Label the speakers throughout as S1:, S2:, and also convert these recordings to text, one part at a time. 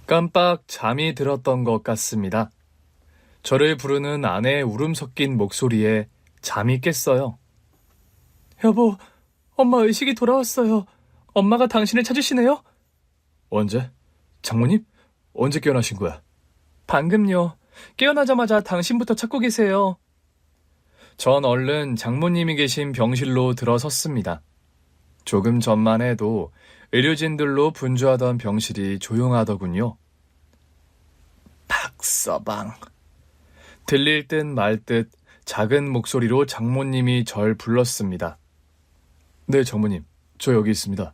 S1: 깜빡 잠이 들었던 것 같습니다. 저를 부르는 아내의 울음 섞인 목소리에 잠이 깼어요. 여보, 엄마 의식이 돌아왔어요. 엄마가 당신을 찾으시네요? 언제? 장모님? 언제 깨어나신 거야? 방금요. 깨어나자마자 당신부터 찾고 계세요. 전 얼른 장모님이 계신 병실로 들어섰습니다. 조금 전만 해도 의료진들로 분주하던 병실이 조용하더군요. 박서방. 들릴 듯 말 듯 작은 목소리로 장모님이 절 불렀습니다. 네, 장모님. 저 여기 있습니다.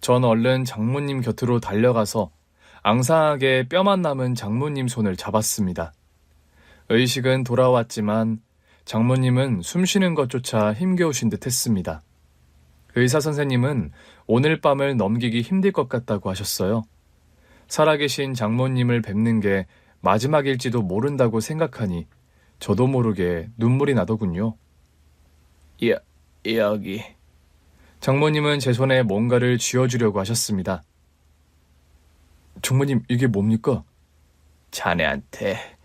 S1: 전 얼른 장모님 곁으로 달려가서 앙상하게 뼈만 남은 장모님 손을 잡았습니다. 의식은 돌아왔지만 장모님은 숨쉬는 것조차 힘겨우신 듯 했습니다. 의사 선생님은 오늘 밤을 넘기기 힘들 것 같다고 하셨어요. 살아계신 장모님을 뵙는 게 마지막일지도 모른다고 생각하니 저도 모르게 눈물이 나더군요. 여기. 장모님은 제 손에 뭔가를 쥐어주려고 하셨습니다. 장모님, 이게 뭡니까? 자네한테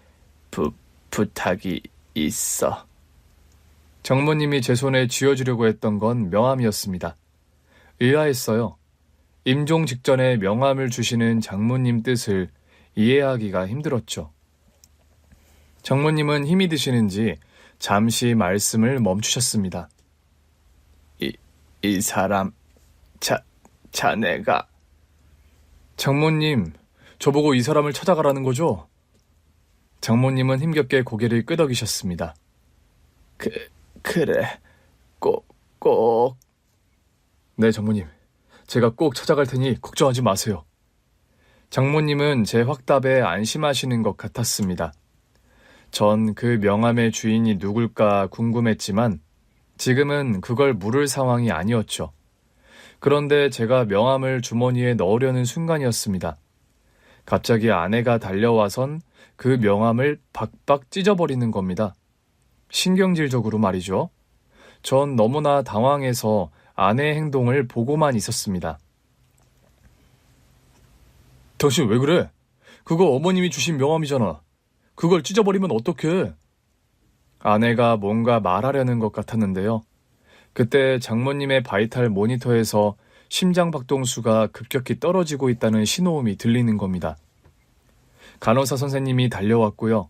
S1: 부탁이 있어. 장모님이 제 손에 쥐어주려고 했던 건 명함이었습니다. 의아했어요. 임종 직전에 명함을 주시는 장모님 뜻을 이해하기가 힘들었죠. 장모님은 힘이 드시는지 잠시 말씀을 멈추셨습니다. 이 사람, 자네가. 장모님, 저보고 이 사람을 찾아가라는 거죠? 장모님은 힘겹게 고개를 끄덕이셨습니다. 그래, 꼭. 네, 장모님. 제가 꼭 찾아갈 테니 걱정하지 마세요. 장모님은 제 확답에 안심하시는 것 같았습니다. 전 그 명함의 주인이 누굴까 궁금했지만 지금은 그걸 물을 상황이 아니었죠. 그런데 제가 명함을 주머니에 넣으려는 순간이었습니다. 갑자기 아내가 달려와선 그 명함을 박박 찢어버리는 겁니다. 신경질적으로 말이죠. 전 너무나 당황해서 아내의 행동을 보고만 있었습니다. 당신 왜 그래? 그거 어머님이 주신 명함이잖아. 그걸 찢어버리면 어떡해? 아내가 뭔가 말하려는 것 같았는데요. 그때 장모님의 바이탈 모니터에서 심장박동수가 급격히 떨어지고 있다는 신호음이 들리는 겁니다. 간호사 선생님이 달려왔고요.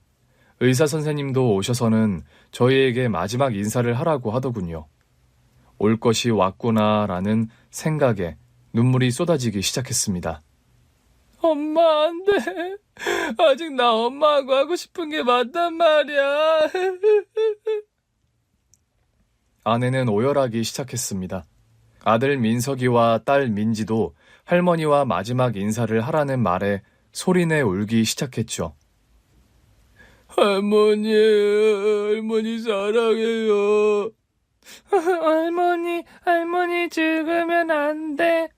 S1: 의사 선생님도 오셔서는 저희에게 마지막 인사를 하라고 하더군요. 올 것이 왔구나라는 생각에 눈물이 쏟아지기 시작했습니다. 엄마, 안 돼. 아직 나 엄마하고 하고 싶은 게 맞단 말이야. 아내는 오열하기 시작했습니다. 아들 민석이와 딸 민지도 할머니와 마지막 인사를 하라는 말에 소리내 울기 시작했죠. 할머니 사랑해요. 할머니 죽으면 안 돼.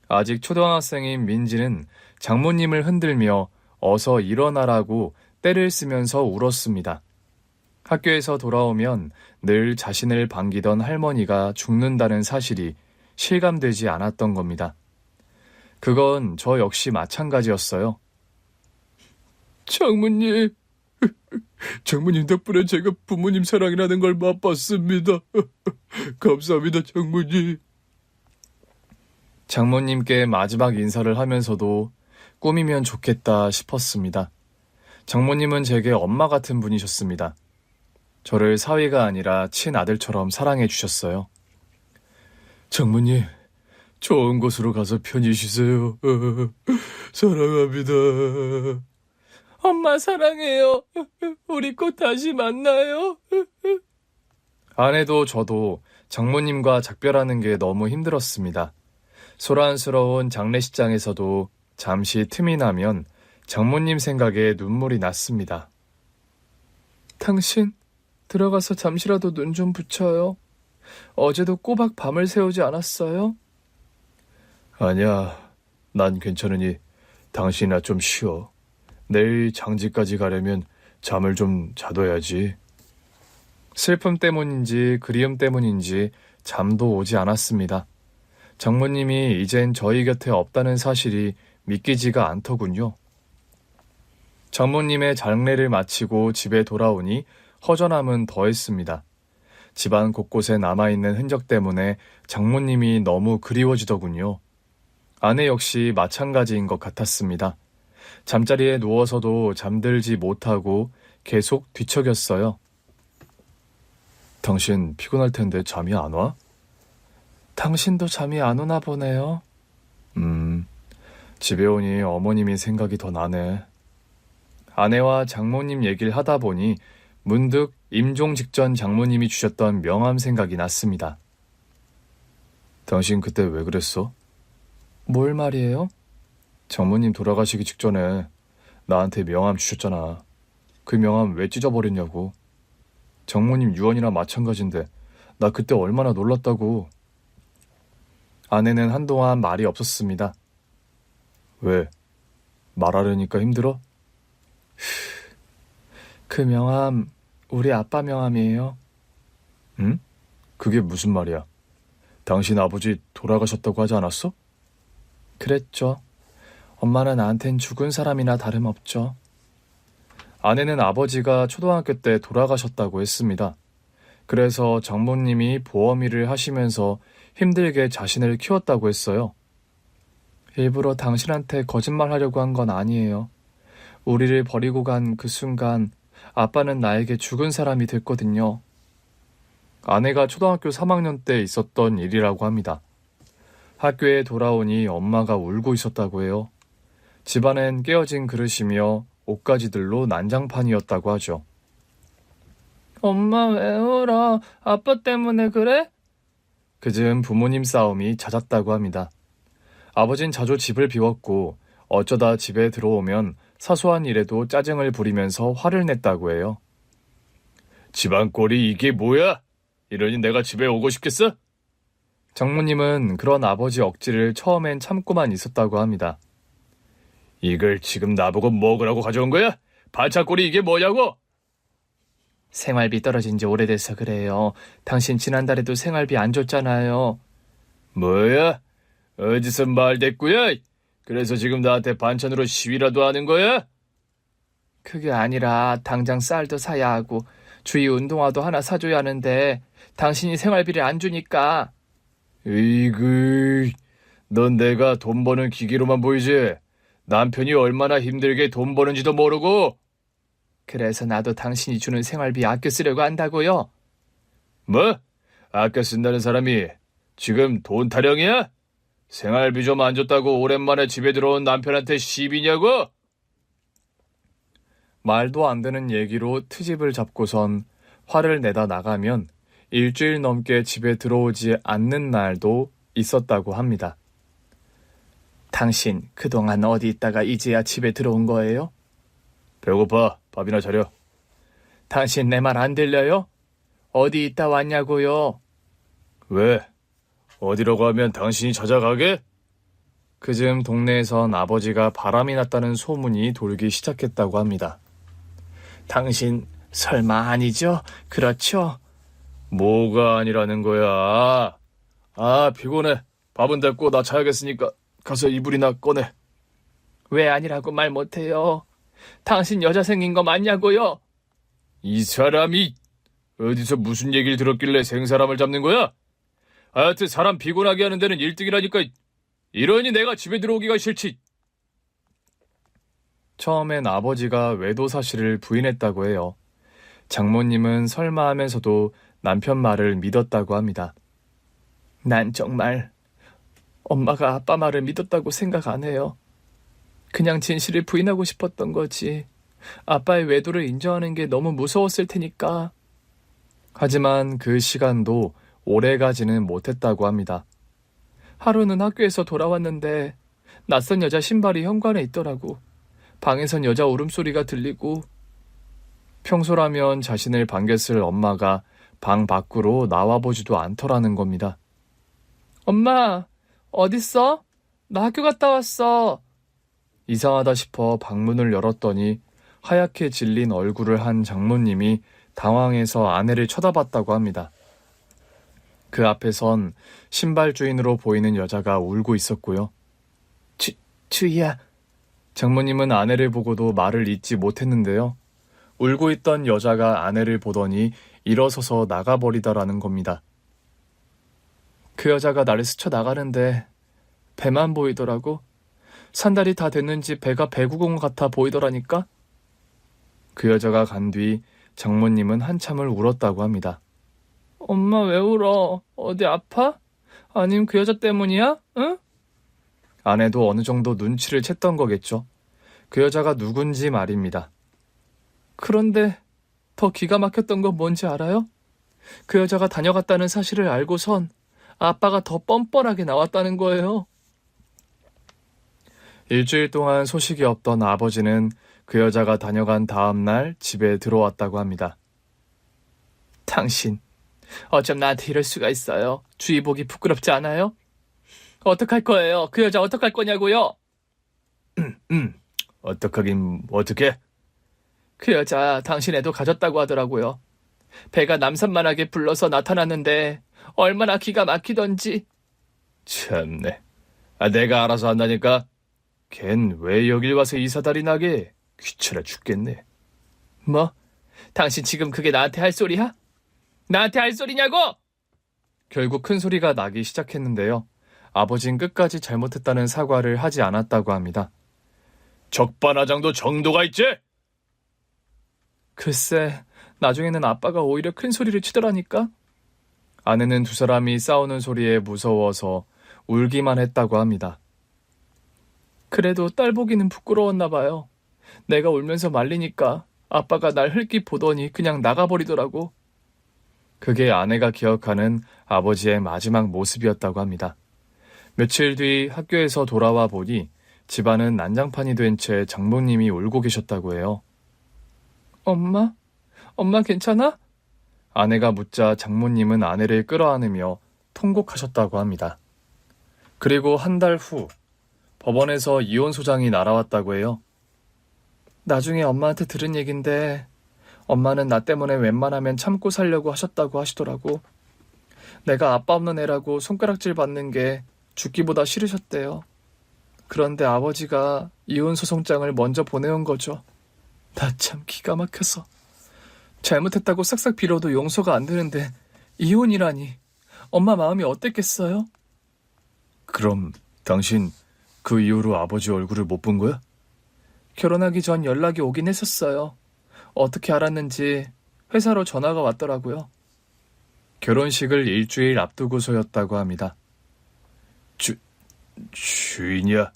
S1: 아직 초등학생인 민지는 장모님을 흔들며 어서 일어나라고 떼를 쓰면서 울었습니다. 학교에서 돌아오면 늘 자신을 반기던 할머니가 죽는다는 사실이 실감되지 않았던 겁니다. 그건 저 역시 마찬가지였어요. 장모님 덕분에 제가 부모님 사랑이라는 걸 맛봤습니다. 감사합니다, 장모님. 장모님께 마지막 인사를 하면서도 꿈이면 좋겠다 싶었습니다. 장모님은 제게 엄마 같은 분이셨습니다. 저를 사위가 아니라 친아들처럼 사랑해 주셨어요. 장모님, 좋은 곳으로 가서 편히 쉬세요. 사랑합니다. 엄마 사랑해요. 우리 꼭 다시 만나요. 아내도 저도 장모님과 작별하는 게 너무 힘들었습니다. 소란스러운 장례식장에서도 잠시 틈이 나면 장모님 생각에 눈물이 났습니다. 당신 들어가서 잠시라도 눈 좀 붙여요. 어제도 꼬박 밤을 새우지 않았어요? 아니야, 난 괜찮으니 당신이나 좀 쉬어. 내일 장지까지 가려면 잠을 좀 자둬야지. 슬픔 때문인지 그리움 때문인지 잠도 오지 않았습니다. 장모님이 이젠 저희 곁에 없다는 사실이 믿기지가 않더군요. 장모님의 장례를 마치고 집에 돌아오니 허전함은 더했습니다. 집안 곳곳에 남아있는 흔적 때문에 장모님이 너무 그리워지더군요. 아내 역시 마찬가지인 것 같았습니다. 잠자리에 누워서도 잠들지 못하고 계속 뒤척였어요. 당신 피곤할 텐데 잠이 안 와? 당신도 잠이 안 오나 보네요. 집에 오니 어머님이 생각이 더 나네. 아내와 장모님 얘기를 하다 보니 문득 임종 직전 장모님이 주셨던 명함 생각이 났습니다. 당신 그때 왜 그랬어? 뭘 말이에요? 장모님 돌아가시기 직전에 나한테 명함 주셨잖아. 그 명함 왜 찢어버렸냐고. 장모님 유언이나 마찬가지인데 나 그때 얼마나 놀랐다고. 아내는 한동안 말이 없었습니다. 왜? 말하려니까 힘들어? 그 명함 우리 아빠 명함이에요. 응? 그게 무슨 말이야? 당신 아버지 돌아가셨다고 하지 않았어? 그랬죠. 엄마는 나한텐 죽은 사람이나 다름없죠. 아내는 아버지가 초등학교 때 돌아가셨다고 했습니다. 그래서 장모님이 보험 일을 하시면서 힘들게 자신을 키웠다고 했어요. 일부러 당신한테 거짓말하려고 한 건 아니에요. 우리를 버리고 간 그 순간 아빠는 나에게 죽은 사람이 됐거든요. 아내가 초등학교 3학년 때 있었던 일이라고 합니다. 학교에 돌아오니 엄마가 울고 있었다고 해요. 집안엔 깨어진 그릇이며 옷가지들로 난장판이었다고 하죠. 엄마 왜 울어? 아빠 때문에 그래? 그즈음 부모님 싸움이 잦았다고 합니다. 아버진 자주 집을 비웠고 어쩌다 집에 들어오면 사소한 일에도 짜증을 부리면서 화를 냈다고 해요. 집안 꼴이 이게 뭐야? 이러니 내가 집에 오고 싶겠어? 장모님은 그런 아버지 억지를 처음엔 참고만 있었다고 합니다. 이걸 지금 나보고 먹으라고 가져온 거야? 반찬꼴이 이게 뭐냐고? 생활비 떨어진 지 오래돼서 그래요. 당신 지난달에도 생활비 안 줬잖아요. 뭐야? 어디서 말대꾸야? 그래서 지금 나한테 반찬으로 시위라도 하는 거야? 그게 아니라 당장 쌀도 사야 하고 주위 운동화도 하나 사줘야 하는데 당신이 생활비를 안 주니까. 으이그, 넌 내가 돈 버는 기계로만 보이지? 남편이 얼마나 힘들게 돈 버는지도 모르고. 그래서 나도 당신이 주는 생활비 아껴 쓰려고 한다고요. 뭐? 아껴 쓴다는 사람이 지금 돈 타령이야? 생활비 좀 안 줬다고 오랜만에 집에 들어온 남편한테 시비냐고? 말도 안 되는 얘기로 트집을 잡고선 화를 내다 나가면 일주일 넘게 집에 들어오지 않는 날도 있었다고 합니다. 당신 그동안 어디 있다가 이제야 집에 들어온 거예요? 배고파. 밥이나 차려. 당신 내 말 안 들려요? 어디 있다 왔냐고요? 왜? 어디라고 하면 당신이 찾아가게? 그즈음 동네에선 아버지가 바람이 났다는 소문이 돌기 시작했다고 합니다. 당신 설마 아니죠? 그렇죠? 뭐가 아니라는 거야? 피곤해. 밥은 됐고 나 자야겠으니까 가서 이불이나 꺼내. 왜 아니라고 말 못해요? 당신 여자 생긴 거 맞냐고요? 이 사람이 어디서 무슨 얘기를 들었길래 생사람을 잡는 거야? 하여튼 사람 피곤하게 하는 데는 1등이라니까. 이러니 내가 집에 들어오기가 싫지. 처음엔 아버지가 외도 사실을 부인했다고 해요. 장모님은 설마 하면서도 남편 말을 믿었다고 합니다. 난 정말 엄마가 아빠 말을 믿었다고 생각 안 해요. 그냥 진실을 부인하고 싶었던 거지. 아빠의 외도를 인정하는 게 너무 무서웠을 테니까. 하지만 그 시간도 오래 가지는 못했다고 합니다. 하루는 학교에서 돌아왔는데 낯선 여자 신발이 현관에 있더라고. 방에선 여자 울음소리가 들리고. 평소라면 자신을 반겼을 엄마가 방 밖으로 나와보지도 않더라는 겁니다. 엄마, 어딨어? 나 학교 갔다 왔어. 이상하다 싶어 방문을 열었더니 하얗게 질린 얼굴을 한 장모님이 당황해서 아내를 쳐다봤다고 합니다. 그 앞에선 신발 주인으로 보이는 여자가 울고 있었고요. 주희야. 장모님은 아내를 보고도 말을 잇지 못했는데요. 울고 있던 여자가 아내를 보더니 일어서서 나가버리더라는 겁니다. 그 여자가 나를 스쳐 나가는데 배만 보이더라고. 산달이 다 됐는지 배가 배구공 같아 보이더라니까. 그 여자가 간 뒤 장모님은 한참을 울었다고 합니다. 엄마 왜 울어? 어디 아파? 아님 그 여자 때문이야? 응? 아내도 어느 정도 눈치를 챘던 거겠죠. 그 여자가 누군지 말입니다. 그런데 더 기가 막혔던 건 뭔지 알아요? 그 여자가 다녀갔다는 사실을 알고선 아빠가 더 뻔뻔하게 나왔다는 거예요. 일주일 동안 소식이 없던 아버지는 그 여자가 다녀간 다음 날 집에 들어왔다고 합니다. 당신, 어쩜 나한테 이럴 수가 있어요? 주의 보기 부끄럽지 않아요? 어떡할 거예요? 그 여자 어떡할 거냐고요? 어떡하긴 어떡해? 그 여자 당신 애도 가졌다고 하더라고요. 배가 남산만하게 불러서 나타났는데 얼마나 기가 막히던지. 참네. 내가 알아서 한다니까. 걘 왜 여길 와서 이사다리 나게? 귀찮아 죽겠네. 뭐? 당신 지금 그게 나한테 할 소리야? 나한테 할 소리냐고! 결국 큰 소리가 나기 시작했는데요. 아버진 끝까지 잘못했다는 사과를 하지 않았다고 합니다. 적반하장도 정도가 있지? 글쎄, 나중에는 아빠가 오히려 큰 소리를 치더라니까. 아내는 두 사람이 싸우는 소리에 무서워서 울기만 했다고 합니다. 그래도 딸 보기는 부끄러웠나 봐요. 내가 울면서 말리니까 아빠가 날 흘낏 보더니 그냥 나가버리더라고. 그게 아내가 기억하는 아버지의 마지막 모습이었다고 합니다. 며칠 뒤 학교에서 돌아와 보니 집안은 난장판이 된 채 장모님이 울고 계셨다고 해요. 엄마? 엄마 괜찮아? 아내가 묻자 장모님은 아내를 끌어안으며 통곡하셨다고 합니다. 그리고 한 달 후 법원에서 이혼 소장이 날아왔다고 해요. 나중에 엄마한테 들은 얘긴데 엄마는 나 때문에 웬만하면 참고 살려고 하셨다고 하시더라고. 내가 아빠 없는 애라고 손가락질 받는 게 죽기보다 싫으셨대요. 그런데 아버지가 이혼 소송장을 먼저 보내온 거죠. 나 참 기가 막혀서. 잘못했다고 싹싹 빌어도 용서가 안 되는데 이혼이라니. 엄마 마음이 어땠겠어요? 그럼 당신 그 이후로 아버지 얼굴을 못 본 거야? 결혼하기 전 연락이 오긴 했었어요. 어떻게 알았는지 회사로 전화가 왔더라고요. 결혼식을 일주일 앞두고서였다고 합니다. 주인이야?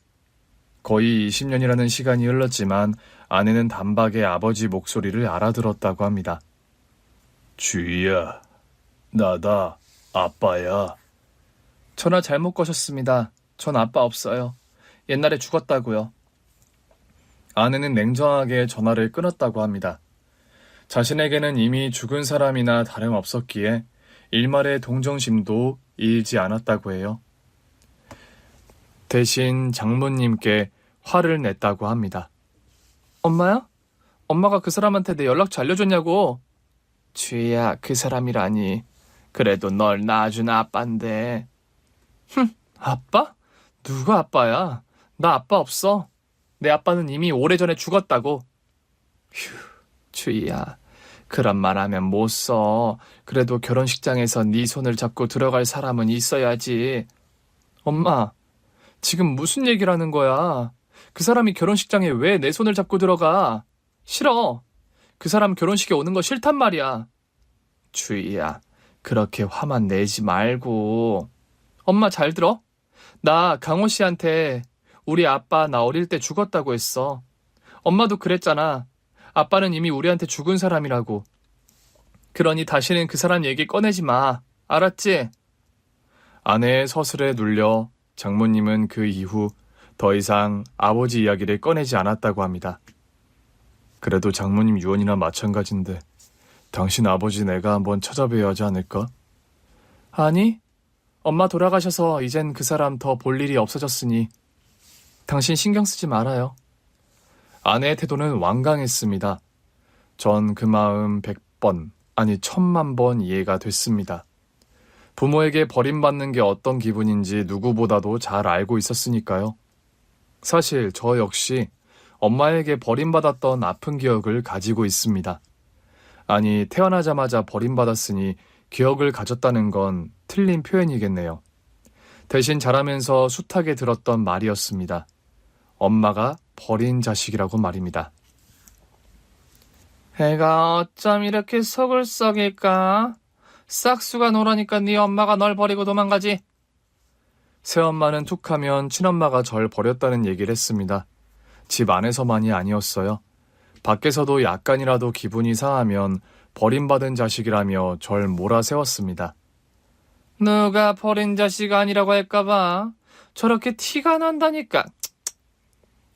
S1: 거의 20년이라는 시간이 흘렀지만 아내는 단박에 아버지 목소리를 알아들었다고 합니다. 주희야, 나다, 아빠야. 전화 잘못 거셨습니다. 전 아빠 없어요. 옛날에 죽었다고요. 아내는 냉정하게 전화를 끊었다고 합니다. 자신에게는 이미 죽은 사람이나 다름없었기에 일말의 동정심도 일지 않았다고 해요. 대신 장모님께 화를 냈다고 합니다. 엄마야? 엄마가 그 사람한테 내 연락처 알려줬냐고. 주희야, 그 사람이라니. 그래도 널 낳아준 아빠인데. 아빠? 누가 아빠야? 나 아빠 없어. 내 아빠는 이미 오래전에 죽었다고. 휴, 주희야. 그런 말 하면 못 써. 그래도 결혼식장에서 네 손을 잡고 들어갈 사람은 있어야지. 엄마, 지금 무슨 얘기를 하는 거야? 그 사람이 결혼식장에 왜 내 손을 잡고 들어가? 싫어. 그 사람 결혼식에 오는 거 싫단 말이야. 주희야, 그렇게 화만 내지 말고. 엄마 잘 들어? 나 강호 씨한테 우리 아빠 나 어릴 때 죽었다고 했어. 엄마도 그랬잖아. 아빠는 이미 우리한테 죽은 사람이라고. 그러니 다시는 그 사람 얘기 꺼내지 마. 알았지? 아내의 서술에 눌려 장모님은 그 이후 더 이상 아버지 이야기를 꺼내지 않았다고 합니다. 그래도 장모님 유언이나 마찬가지인데 당신 아버지 내가 한번 찾아뵈야 하지 않을까? 아니, 엄마 돌아가셔서 이젠 그 사람 더 볼 일이 없어졌으니 당신 신경 쓰지 말아요. 아내의 태도는 완강했습니다. 전 그 마음 100번, 아니 1000만 번 이해가 됐습니다. 부모에게 버림받는 게 어떤 기분인지 누구보다도 잘 알고 있었으니까요. 사실 저 역시 엄마에게 버림받았던 아픈 기억을 가지고 있습니다. 아니, 태어나자마자 버림받았으니 기억을 가졌다는 건 틀린 표현이겠네요. 대신 자라면서 숱하게 들었던 말이었습니다. 엄마가 버린 자식이라고 말입니다. 애가 어쩜 이렇게 속을 썩일까? 싹수가 노라니까 네 엄마가 널 버리고 도망가지. 새엄마는 툭하면 친엄마가 절 버렸다는 얘기를 했습니다. 집 안에서만이 아니었어요. 밖에서도 약간이라도 기분이 상하면 버림받은 자식이라며 절 몰아세웠습니다. 누가 버린 자식 아니라고 할까봐 저렇게 티가 난다니까.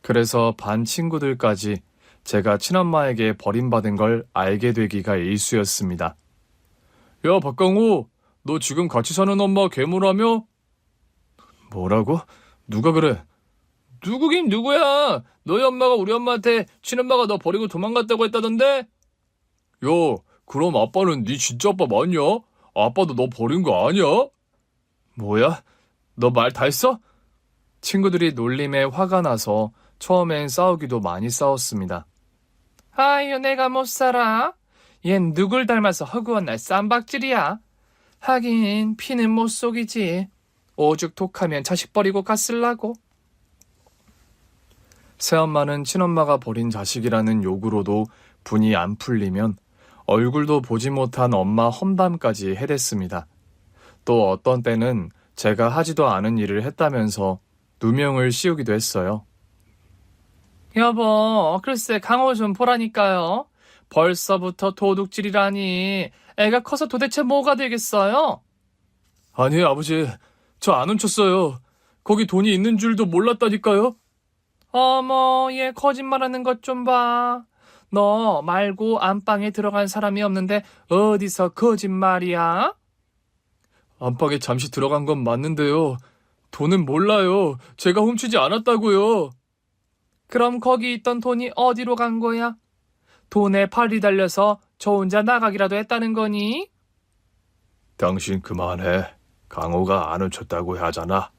S1: 그래서 반 친구들까지 제가 친엄마에게 버림받은 걸 알게 되기가 일쑤였습니다. 야, 박강호, 너 지금 같이 사는 엄마 괴물하며? 뭐라고? 누가 그래? 누구긴 누구야? 너희 엄마가 우리 엄마한테 친엄마가 너 버리고 도망갔다고 했다던데? 야, 그럼 아빠는 네 진짜 아빠 맞냐? 아빠도 너 버린 거 아니야? 뭐야? 너 말 다 했어? 친구들이 놀림에 화가 나서 처음엔 싸우기도 많이 싸웠습니다. 아유, 내가 못 살아. 얜 누굴 닮아서 허구한 날 쌈박질이야. 하긴 피는 못 속이지. 오죽 독하면 자식 버리고 갔을라고. 새엄마는 친엄마가 버린 자식이라는 욕으로도 분이 안 풀리면 얼굴도 보지 못한 엄마 험담까지 해댔습니다. 또 어떤 때는 제가 하지도 않은 일을 했다면서 누명을 씌우기도 했어요. 여보, 글쎄 강호 좀 보라니까요. 벌써부터 도둑질이라니. 애가 커서 도대체 뭐가 되겠어요? 아니, 아버지, 저 안 훔쳤어요. 거기 돈이 있는 줄도 몰랐다니까요. 어머, 얘 거짓말하는 것 좀 봐. 너 말고 안방에 들어간 사람이 없는데 어디서 거짓말이야? 안방에 잠시 들어간 건 맞는데요. 돈은 몰라요. 제가 훔치지 않았다고요. 그럼 거기 있던 돈이 어디로 간 거야? 돈에 팔이 달려서 저 혼자 나가기라도 했다는 거니? 당신 그만해. 강호가 안 훔쳤다고 하잖아.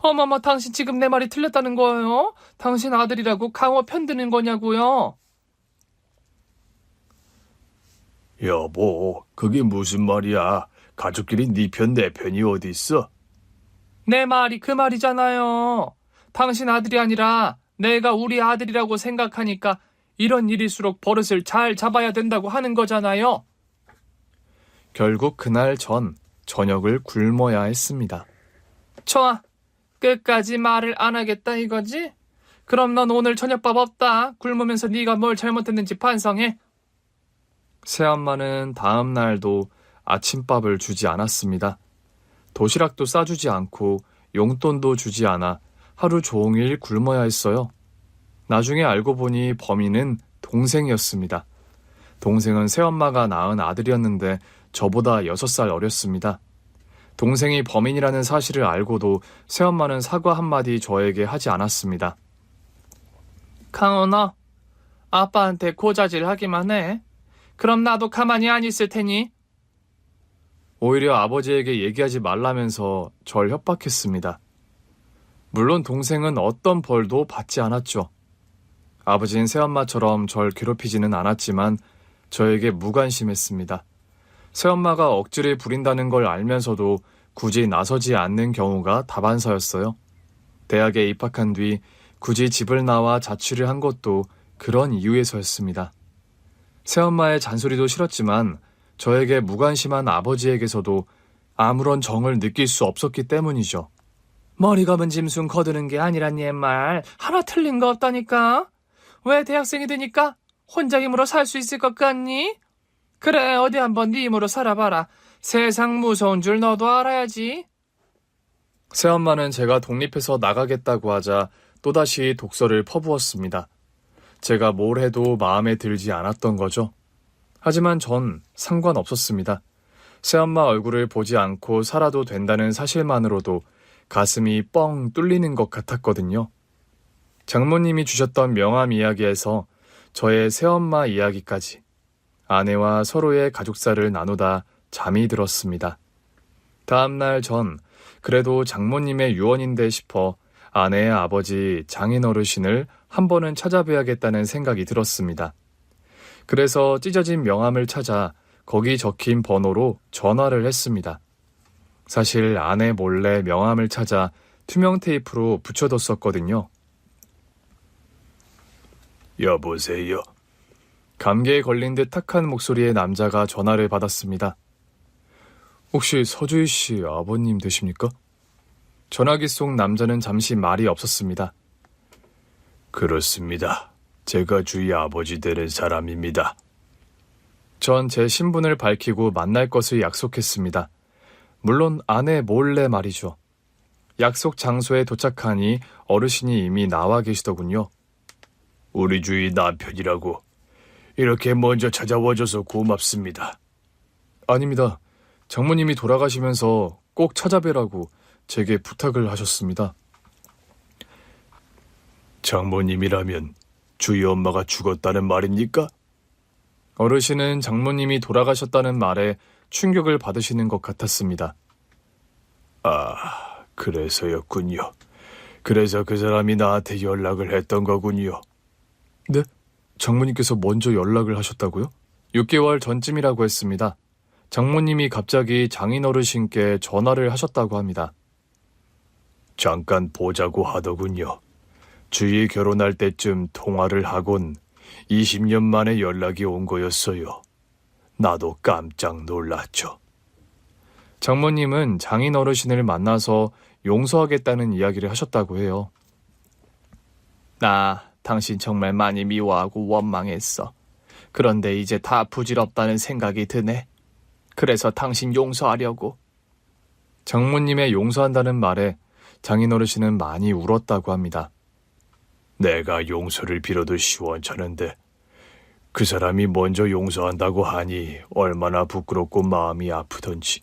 S1: 어머머, 당신 지금 내 말이 틀렸다는 거예요? 당신 아들이라고 강호 편드는 거냐고요? 여보, 그게 무슨 말이야? 가족끼리 네 편 내 편이 어디 있어? 내 말이 그 말이잖아요. 당신 아들이 아니라 내가 우리 아들이라고 생각하니까 이런 일일수록 버릇을 잘 잡아야 된다고 하는 거잖아요. 결국 그날 전 저녁을 굶어야 했습니다. 좋아. 끝까지 말을 안 하겠다 이거지? 그럼 넌 오늘 저녁밥 없다. 굶으면서 네가 뭘 잘못했는지 반성해. 새엄마는 다음 날도 아침밥을 주지 않았습니다. 도시락도 싸주지 않고 용돈도 주지 않아 하루 종일 굶어야 했어요. 나중에 알고 보니 범인은 동생이었습니다. 동생은 새엄마가 낳은 아들이었는데 저보다 6살 어렸습니다. 동생이 범인이라는 사실을 알고도 새엄마는 사과 한마디 저에게 하지 않았습니다. 강호, 너 아빠한테 고자질 하기만 해. 그럼 나도 가만히 안 있을 테니. 오히려 아버지에게 얘기하지 말라면서 절 협박했습니다. 물론 동생은 어떤 벌도 받지 않았죠. 아버지는 새엄마처럼 절 괴롭히지는 않았지만 저에게 무관심했습니다. 새엄마가 억지를 부린다는 걸 알면서도 굳이 나서지 않는 경우가 다반사였어요. 대학에 입학한 뒤 굳이 집을 나와 자취를 한 것도 그런 이유에서였습니다. 새엄마의 잔소리도 싫었지만 저에게 무관심한 아버지에게서도 아무런 정을 느낄 수 없었기 때문이죠. 머리 감은 짐승 거두는 게 아니란 옛말 하나 틀린 거 없다니까. 왜 대학생이 되니까 혼자 힘으로 살 수 있을 것 같니? 그래, 어디 한번 네 힘으로 살아봐라. 세상 무서운 줄 너도 알아야지. 새엄마는 제가 독립해서 나가겠다고 하자 또다시 독서를 퍼부었습니다. 제가 뭘 해도 마음에 들지 않았던 거죠. 하지만 전 상관없었습니다. 새엄마 얼굴을 보지 않고 살아도 된다는 사실만으로도 가슴이 뻥 뚫리는 것 같았거든요. 장모님이 주셨던 명함 이야기에서 저의 새엄마 이야기까지 아내와 서로의 가족사를 나누다 잠이 들었습니다. 다음날 전 그래도 장모님의 유언인데 싶어 아내의 아버지 장인 어르신을 한 번은 찾아뵈야겠다는 생각이 들었습니다. 그래서 찢어진 명함을 찾아 거기 적힌 번호로 전화를 했습니다. 사실 아내 몰래 명함을 찾아 투명 테이프로 붙여뒀었거든요. 여보세요. 감기에 걸린 듯 탁한 목소리의 남자가 전화를 받았습니다. 혹시 서주희 씨 아버님 되십니까? 전화기 속 남자는 잠시 말이 없었습니다. 그렇습니다. 제가 주희 아버지 되는 사람입니다. 전 제 신분을 밝히고 만날 것을 약속했습니다. 물론 아내 몰래 말이죠. 약속 장소에 도착하니 어르신이 이미 나와 계시더군요. 우리 주희 남편이라고. 이렇게 먼저 찾아와줘서 고맙습니다. 아닙니다. 장모님이 돌아가시면서 꼭 찾아뵈라고 제게 부탁을 하셨습니다. 장모님이라면 주희 엄마가 죽었다는 말입니까? 어르신은 장모님이 돌아가셨다는 말에 충격을 받으시는 것 같았습니다. 아, 그래서였군요. 그래서 그 사람이 나한테 연락을 했던 거군요. 네? 장모님께서 먼저 연락을 하셨다고요? 6개월 전쯤이라고 했습니다. 장모님이 갑자기 장인 어르신께 전화를 하셨다고 합니다. 잠깐 보자고 하더군요. 주희 결혼할 때쯤 통화를 하곤 20년 만에 연락이 온 거였어요. 나도 깜짝 놀랐죠. 장모님은 장인 어르신을 만나서 용서하겠다는 이야기를 하셨다고 해요. 나 당신 정말 많이 미워하고 원망했어. 그런데 이제 다 부질없다는 생각이 드네. 그래서 당신 용서하려고. 장모님의 용서한다는 말에 장인 어르신은 많이 울었다고 합니다. 내가 용서를 빌어도 시원찮은데 그 사람이 먼저 용서한다고 하니 얼마나 부끄럽고 마음이 아프던지.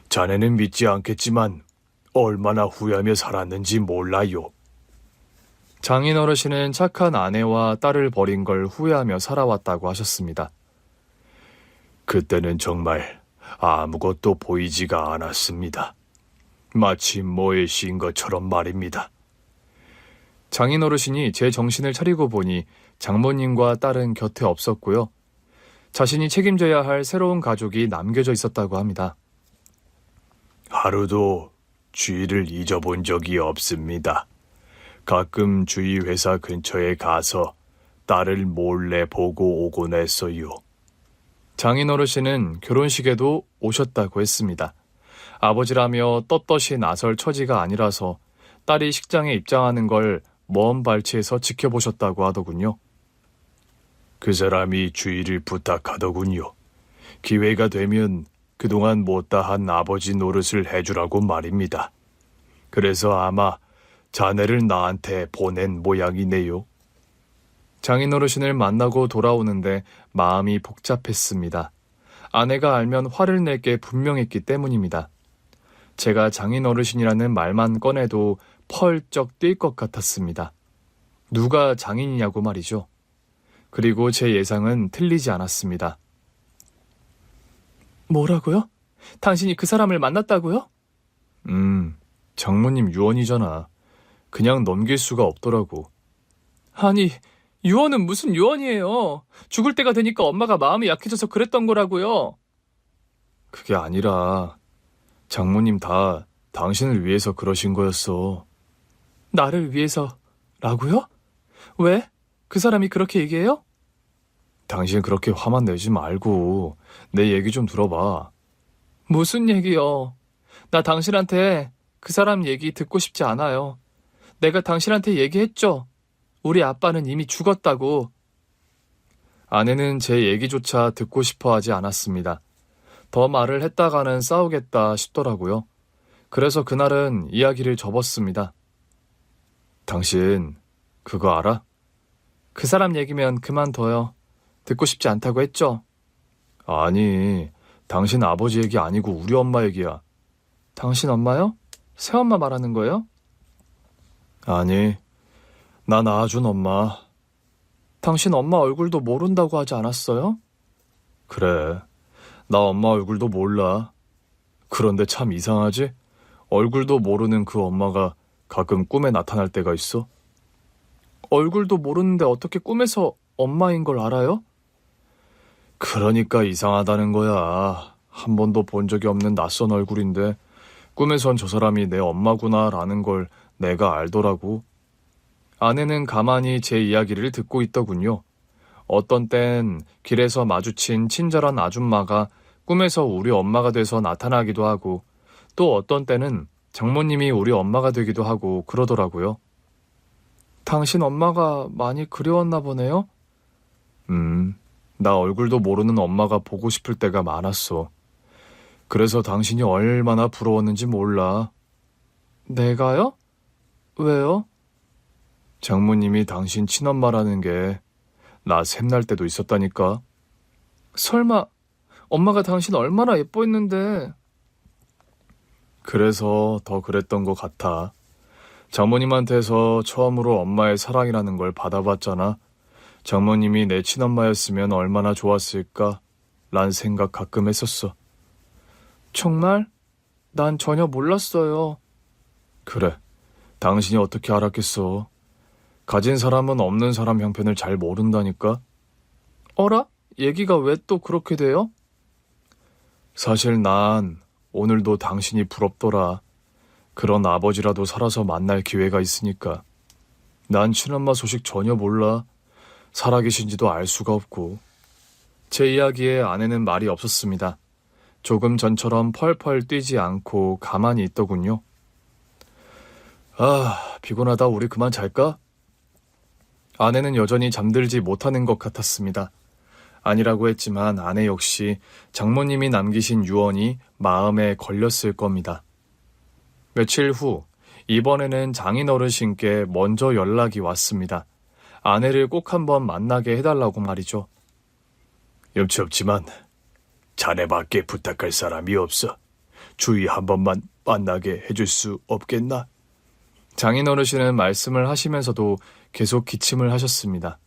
S1: 자네는 믿지 않겠지만 얼마나 후회하며 살았는지 몰라요. 장인 어르신은 착한 아내와 딸을 버린 걸 후회하며 살아왔다고 하셨습니다. 그때는 정말 아무것도 보이지가 않았습니다. 마치 뭐에 씌인 것처럼 말입니다. 장인 어르신이 제 정신을 차리고 보니 장모님과 딸은 곁에 없었고요. 자신이 책임져야 할 새로운 가족이 남겨져 있었다고 합니다. 하루도 주희를 잊어본 적이 없습니다. 가끔 주희 회사 근처에 가서 딸을 몰래 보고 오곤 했어요. 장인 어르신은 결혼식에도 오셨다고 했습니다. 아버지라며 떳떳이 나설 처지가 아니라서 딸이 식장에 입장하는 걸 먼 발치에서 지켜보셨다고 하더군요. 그 사람이 주희를 부탁하더군요. 기회가 되면 그동안 못다한 아버지 노릇을 해주라고 말입니다. 그래서 아마 자네를 나한테 보낸 모양이네요. 장인 어르신을 만나고 돌아오는데 마음이 복잡했습니다. 아내가 알면 화를 낼 게 분명했기 때문입니다. 제가 장인 어르신이라는 말만 꺼내도 펄쩍 뛸 것 같았습니다. 누가 장인이냐고 말이죠. 그리고 제 예상은 틀리지 않았습니다. 뭐라고요? 당신이 그 사람을 만났다고요? 장모님 유언이잖아. 그냥 넘길 수가 없더라고. 아니, 유언은 무슨 유언이에요. 죽을 때가 되니까 엄마가 마음이 약해져서 그랬던 거라고요. 그게 아니라 장모님 다 당신을 위해서 그러신 거였어. 나를 위해서라고요? 왜? 그 사람이 그렇게 얘기해요? 당신 그렇게 화만 내지 말고 내 얘기 좀 들어봐. 무슨 얘기요? 나 당신한테 그 사람 얘기 듣고 싶지 않아요. 내가 당신한테 얘기했죠. 우리 아빠는 이미 죽었다고. 아내는 제 얘기조차 듣고 싶어 하지 않았습니다. 더 말을 했다가는 싸우겠다 싶더라고요. 그래서 그날은 이야기를 접었습니다. 당신 그거 알아? 그 사람 얘기면 그만둬요. 듣고 싶지 않다고 했죠? 아니, 당신 아버지 얘기 아니고 우리 엄마 얘기야. 당신 엄마요? 새엄마 말하는 거예요? 아니, 나 낳아준 엄마. 당신 엄마 얼굴도 모른다고 하지 않았어요? 그래, 나 엄마 얼굴도 몰라. 그런데 참 이상하지? 얼굴도 모르는 그 엄마가 가끔 꿈에 나타날 때가 있어. 얼굴도 모르는데 어떻게 꿈에서 엄마인 걸 알아요? 그러니까 이상하다는 거야. 한 번도 본 적이 없는 낯선 얼굴인데 꿈에선 저 사람이 내 엄마구나라는 걸 내가 알더라고. 아내는 가만히 제 이야기를 듣고 있더군요. 어떤 땐 길에서 마주친 친절한 아줌마가 꿈에서 우리 엄마가 돼서 나타나기도 하고 또 어떤 때는 장모님이 우리 엄마가 되기도 하고 그러더라고요. 당신 엄마가 많이 그리웠나 보네요? 나 얼굴도 모르는 엄마가 보고 싶을 때가 많았어. 그래서 당신이 얼마나 부러웠는지 몰라. 내가요? 왜요? 장모님이 당신 친엄마라는 게 나 샘날 때도 있었다니까. 설마 엄마가 당신 얼마나 예뻐했는데. 그래서 더 그랬던 것 같아. 장모님한테서 처음으로 엄마의 사랑이라는 걸 받아봤잖아. 장모님이 내 친엄마였으면 얼마나 좋았을까? 란 생각 가끔 했었어. 정말? 난 전혀 몰랐어요. 그래, 당신이 어떻게 알았겠어. 가진 사람은 없는 사람 형편을 잘 모른다니까. 어라? 얘기가 왜 또 그렇게 돼요? 사실 난 오늘도 당신이 부럽더라. 그런 아버지라도 살아서 만날 기회가 있으니까. 난 친엄마 소식 전혀 몰라. 살아계신지도 알 수가 없고. 제 이야기에 아내는 말이 없었습니다. 조금 전처럼 펄펄 뛰지 않고 가만히 있더군요. 피곤하다. 우리 그만 잘까? 아내는 여전히 잠들지 못하는 것 같았습니다. 아니라고 했지만 아내 역시 장모님이 남기신 유언이 마음에 걸렸을 겁니다. 며칠 후 이번에는 장인어르신께 먼저 연락이 왔습니다. 아내를 꼭 한번 만나게 해달라고 말이죠. 염치 없지만 자네밖에 부탁할 사람이 없어. 주위 한 번만 만나게 해줄 수 없겠나? 장인어르신은 말씀을 하시면서도 계속 기침을 하셨습니다.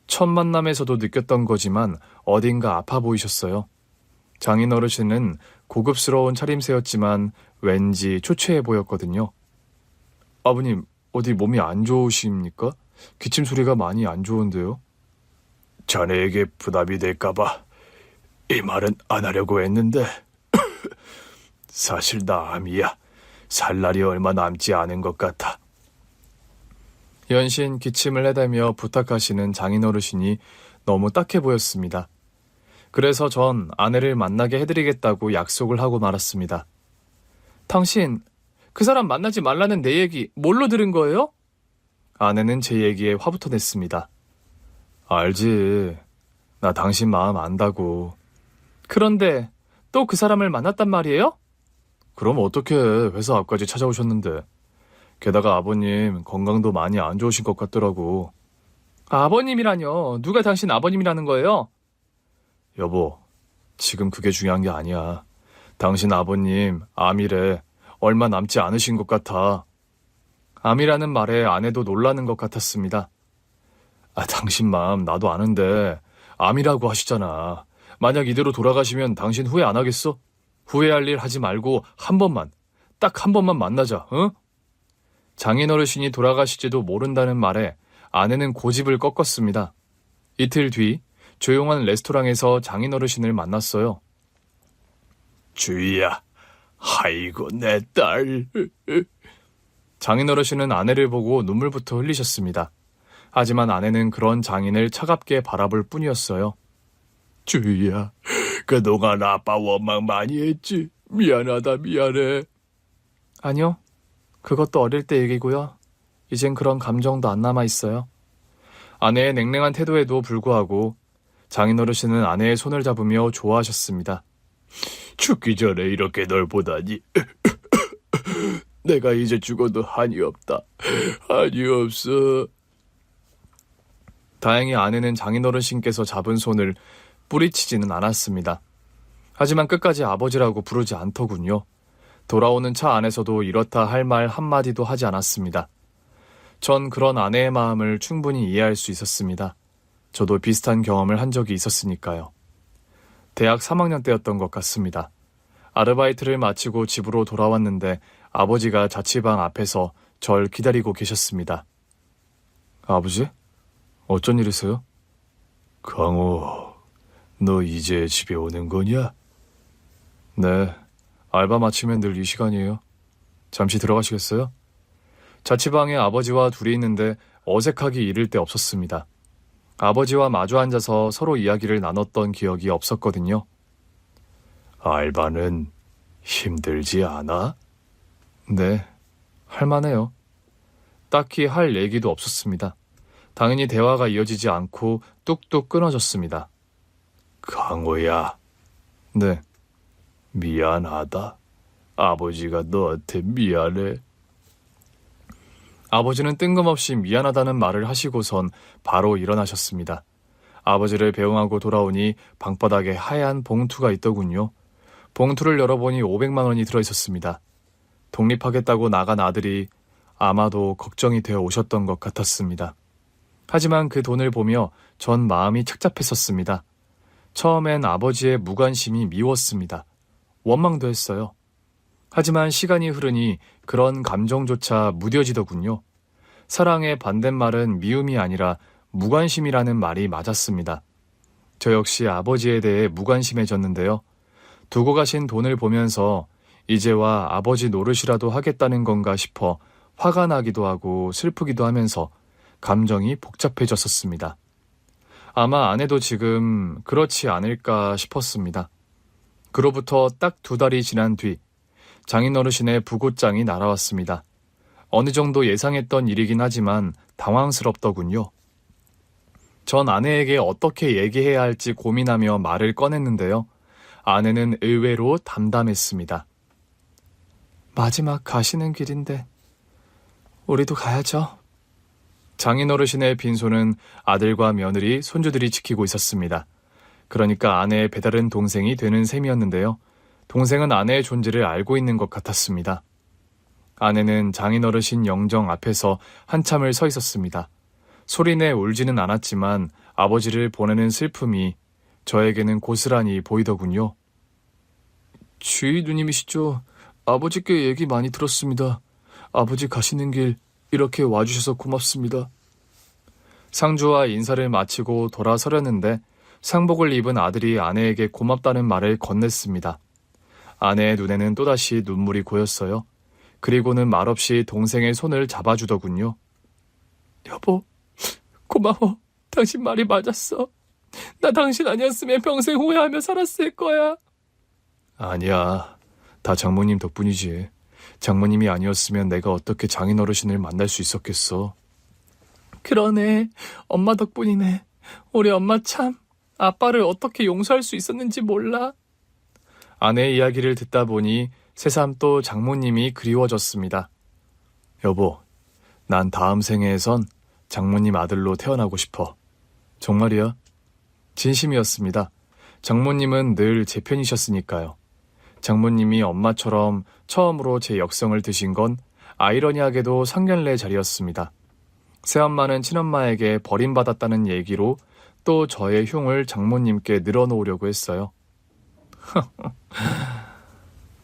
S1: 첫 만남에서도 느꼈던 거지만 어딘가 아파 보이셨어요. 장인어르신은 고급스러운 차림새였지만 왠지 초췌해 보였거든요. 아버님, 어디 몸이 안 좋으십니까? 기침 소리가 많이 안 좋은데요. 자네에게 부담이 될까봐 이 말은 안 하려고 했는데 사실 나 암이야. 살 날이 얼마 남지 않은 것 같아. 연신 기침을 해대며 부탁하시는 장인어르신이 너무 딱해 보였습니다. 그래서 전 아내를 만나게 해드리겠다고 약속을 하고 말았습니다. 당신, 그 사람 만나지 말라는 내 얘기 뭘로 들은 거예요? 아내는 제 얘기에 화부터 냈습니다. 알지. 나 당신 마음 안다고. 그런데 또 그 사람을 만났단 말이에요? 그럼 어떻게 회사 앞까지 찾아오셨는데. 게다가 아버님 건강도 많이 안 좋으신 것 같더라고. 아버님이라뇨? 누가 당신 아버님이라는 거예요? 여보, 지금 그게 중요한 게 아니야. 당신 아버님 암이래. 얼마 남지 않으신 것 같아. 암이라는 말에 아내도 놀라는 것 같았습니다. 당신 마음 나도 아는데 암이라고 하시잖아. 만약 이대로 돌아가시면 당신 후회 안 하겠어? 후회할 일 하지 말고 한 번만, 딱 한 번만 만나자, 응? 장인어르신이 돌아가실지도 모른다는 말에 아내는 고집을 꺾었습니다. 이틀 뒤 조용한 레스토랑에서 장인어르신을 만났어요. 주희야, 아이고 내 딸. 장인어르신은 아내를 보고 눈물부터 흘리셨습니다. 하지만 아내는 그런 장인을 차갑게 바라볼 뿐이었어요. 주희야, 그동안 아빠 원망 많이 했지. 미안하다, 미안해. 아니요. 그것도 어릴 때 얘기고요. 이젠 그런 감정도 안 남아있어요. 아내의 냉랭한 태도에도 불구하고 장인어르신은 아내의 손을 잡으며 좋아하셨습니다. 죽기 전에 이렇게 널 보다니. 내가 이제 죽어도 한이 없다. 한이 없어. 다행히 아내는 장인어르신께서 잡은 손을 뿌리치지는 않았습니다. 하지만 끝까지 아버지라고 부르지 않더군요. 돌아오는 차 안에서도 이렇다 할 말 한마디도 하지 않았습니다. 전 그런 아내의 마음을 충분히 이해할 수 있었습니다. 저도 비슷한 경험을 한 적이 있었으니까요. 대학 3학년 때였던 것 같습니다. 아르바이트를 마치고 집으로 돌아왔는데 아버지가 자취방 앞에서 절 기다리고 계셨습니다. 아버지? 어쩐 일이세요? 강호, 너 이제 집에 오는 거냐? 네, 알바 마치면 늘 이 시간이에요. 잠시 들어가시겠어요? 자취방에 아버지와 둘이 있는데 어색하기 이를 데 없었습니다. 아버지와 마주 앉아서 서로 이야기를 나눴던 기억이 없었거든요. 알바는 힘들지 않아? 네, 할만해요. 딱히 할 얘기도 없었습니다. 당연히 대화가 이어지지 않고 뚝뚝 끊어졌습니다. 강호야. 네. 미안하다. 아버지가 너한테 미안해. 아버지는 뜬금없이 미안하다는 말을 하시고선 바로 일어나셨습니다. 아버지를 배웅하고 돌아오니 방바닥에 하얀 봉투가 있더군요. 봉투를 열어보니 500만 원이 들어있었습니다. 독립하겠다고 나간 아들이 아마도 걱정이 되어 오셨던 것 같았습니다. 하지만 그 돈을 보며 전 마음이 착잡했었습니다. 처음엔 아버지의 무관심이 미웠습니다. 원망도 했어요. 하지만 시간이 흐르니 그런 감정조차 무뎌지더군요. 사랑의 반대말은 미움이 아니라 무관심이라는 말이 맞았습니다. 저 역시 아버지에 대해 무관심해졌는데요. 두고 가신 돈을 보면서 이제와 아버지 노릇이라도 하겠다는 건가 싶어 화가 나기도 하고 슬프기도 하면서 감정이 복잡해졌었습니다. 아마 아내도 지금 그렇지 않을까 싶었습니다. 그로부터 딱 2달이 지난 뒤 장인어르신의 부고장이 날아왔습니다. 어느 정도 예상했던 일이긴 하지만 당황스럽더군요. 전 아내에게 어떻게 얘기해야 할지 고민하며 말을 꺼냈는데요. 아내는 의외로 담담했습니다. 마지막 가시는 길인데 우리도 가야죠. 장인어르신의 빈소는 아들과 며느리, 손주들이 지키고 있었습니다. 그러니까 아내의 배다른 동생이 되는 셈이었는데요. 동생은 아내의 존재를 알고 있는 것 같았습니다. 아내는 장인어르신 영정 앞에서 한참을 서 있었습니다. 소리내 울지는 않았지만 아버지를 보내는 슬픔이 저에게는 고스란히 보이더군요. 주의 누님이시죠? 아버지께 얘기 많이 들었습니다. 아버지 가시는 길 이렇게 와주셔서 고맙습니다. 상주와 인사를 마치고 돌아서려는데 상복을 입은 아들이 아내에게 고맙다는 말을 건넸습니다. 아내의 눈에는 또다시 눈물이 고였어요. 그리고는 말없이 동생의 손을 잡아주더군요. 여보, 고마워. 당신 말이 맞았어. 나 당신 아니었으면 평생 후회하며 살았을 거야. 아니야. 다 장모님 덕분이지. 장모님이 아니었으면 내가 어떻게 장인어르신을 만날 수 있었겠어. 그러네. 엄마 덕분이네. 우리 엄마 참 아빠를 어떻게 용서할 수 있었는지 몰라. 아내의 이야기를 듣다 보니 새삼 또 장모님이 그리워졌습니다. 여보, 난 다음 생애에선 장모님 아들로 태어나고 싶어. 정말이야? 진심이었습니다. 장모님은 늘 제 편이셨으니까요. 장모님이 엄마처럼 처음으로 제 역성을 드신 건 아이러니하게도 상견례 자리였습니다. 새엄마는 친엄마에게 버림받았다는 얘기로 또 저의 흉을 장모님께 늘어놓으려고 했어요.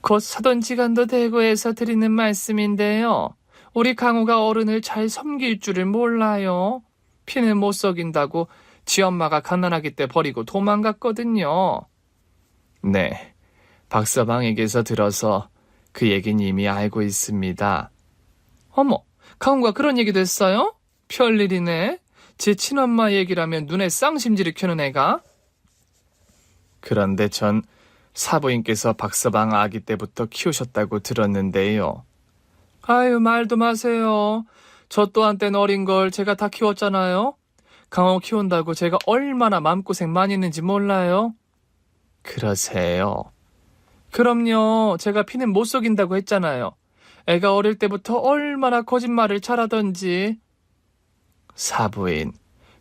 S1: 곧 사돈지간도 되고 해서 드리는 말씀인데요. 우리 강우가 어른을 잘 섬길 줄을 몰라요. 피는 못 속인다고 지 엄마가 갓난아기 때 버리고 도망갔거든요. 네, 박서방에게서 들어서 그 얘기는 이미 알고 있습니다. 어머, 강우가 그런 얘기도 했어요? 별일이네. 제 친엄마 얘기라면 눈에 쌍심지를 켜는 애가. 그런데 전 사부인께서 박서방 아기 때부터 키우셨다고 들었는데요. 아유, 말도 마세요. 저 또한 땐 어린 걸 제가 다 키웠잖아요. 강호 키운다고 제가 얼마나 마음고생 많이 했는지 몰라요? 그러세요? 그럼요. 제가 피는 못 속인다고 했잖아요. 애가 어릴 때부터 얼마나 거짓말을 잘하던지. 사부인,